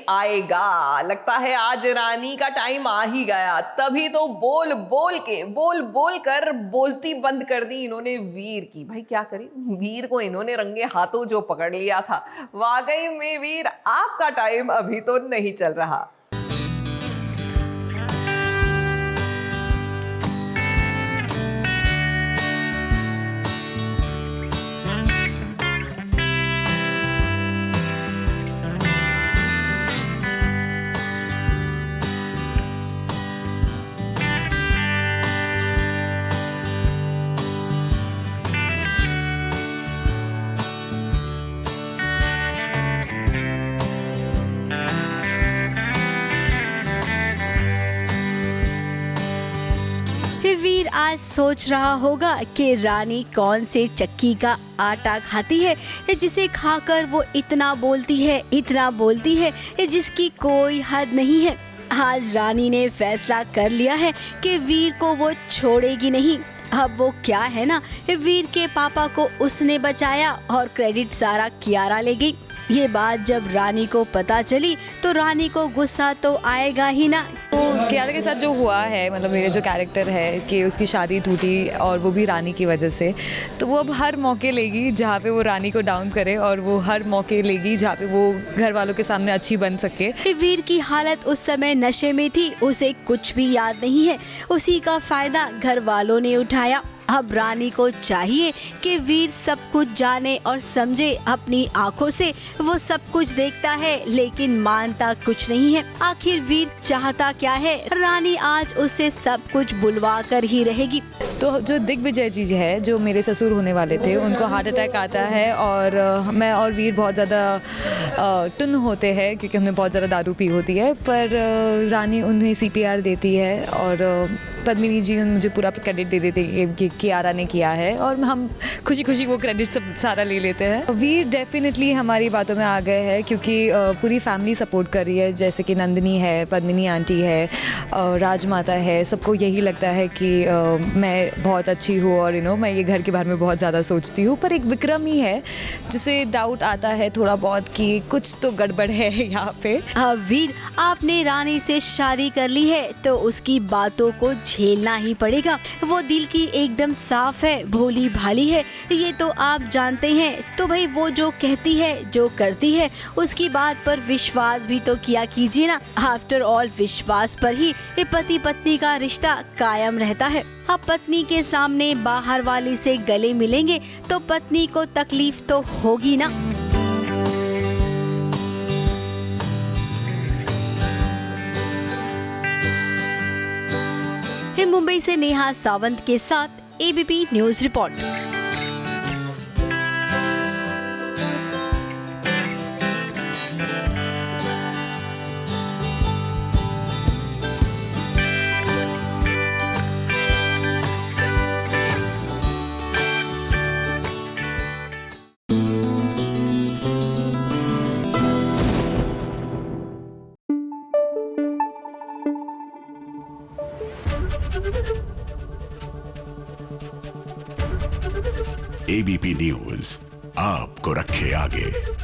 आएगा। लगता है आज रानी का टाइम आ ही गया। तभी तो बोल बोल कर बोलती बंद कर दी इन्होंने वीर की। भाई क्या करें, वीर को इन्होंने रंगे हाथों जो पकड़ लिया था। वाकई में वीर, आपका टाइम अभी तो नहीं चल रहा। वीर आज सोच रहा होगा कि रानी कौन से चक्की का आटा खाती है जिसे खाकर वो इतना बोलती है जिसकी कोई हद नहीं है। आज रानी ने फैसला कर लिया है कि वीर को वो छोड़ेगी नहीं। अब वो क्या है ना, वीर के पापा को उसने बचाया और क्रेडिट सारा कियारा ले गई। ये बात जब रानी को पता चली तो रानी को गुस्सा तो आएगा ही ना। तो कियारा के साथ जो हुआ है, मतलब मेरे जो कैरेक्टर है कि उसकी शादी टूटी और वो भी रानी की वजह से, तो वो अब हर मौके लेगी जहाँ पे वो रानी को डाउन करे और वो हर मौके लेगी जहाँ पे वो घर वालों के सामने अच्छी बन सके। वीर की हालत उस समय नशे में थी, उसे कुछ भी याद नहीं है। उसी का फायदा घर वालों ने उठाया। अब रानी को चाहिए कि वीर सब कुछ जाने और समझे। अपनी आंखों से वो सब कुछ देखता है लेकिन मानता कुछ नहीं है। आखिर वीर चाहता क्या है? रानी आज उससे सब कुछ बुलवा कर ही रहेगी। तो जो दिग्विजय जी है, जो मेरे ससुर होने वाले थे, उनको हार्ट अटैक आता है और मैं और वीर बहुत ज़्यादा टुन होते हैं क्योंकि हमने बहुत ज़्यादा दारू पी होती है। पर रानी उन्हें CPR देती है और पद्मिनी जी मुझे पूरा क्रेडिट दे देते हैं कि कियारा ने किया है और हम खुशी खुशी वो क्रेडिट सब सारा ले लेते हैं। वीर डेफिनेटली हमारी बातों में आ गए हैं क्योंकि पूरी फैमिली सपोर्ट कर रही है। जैसे कि नंदिनी है, पद्मिनी आंटी है, राजमाता है, सबको यही लगता है कि मैं बहुत अच्छी हूँ और मैं ये घर के बारे में बहुत ज़्यादा सोचती हूँ। पर एक विक्रम ही है जिसे डाउट आता है थोड़ा बहुत कि कुछ तो गड़बड़ है यहाँ पे। वीर, आपने रानी से शादी कर ली है तो उसकी बातों को झेलना ही पड़ेगा। वो दिल की एकदम साफ है, भोली भाली है, ये तो आप जानते हैं। तो भाई वो जो कहती है, जो करती है, उसकी बात पर विश्वास भी तो किया कीजिए ना। आफ्टर ऑल विश्वास पर ही पति पत्नी का रिश्ता कायम रहता है। अब पत्नी के सामने बाहर वाली से गले मिलेंगे तो पत्नी को तकलीफ तो होगी ना। मुंबई से नेहा सावंत के साथ ABP news report. ABP news आपको रखे आगे।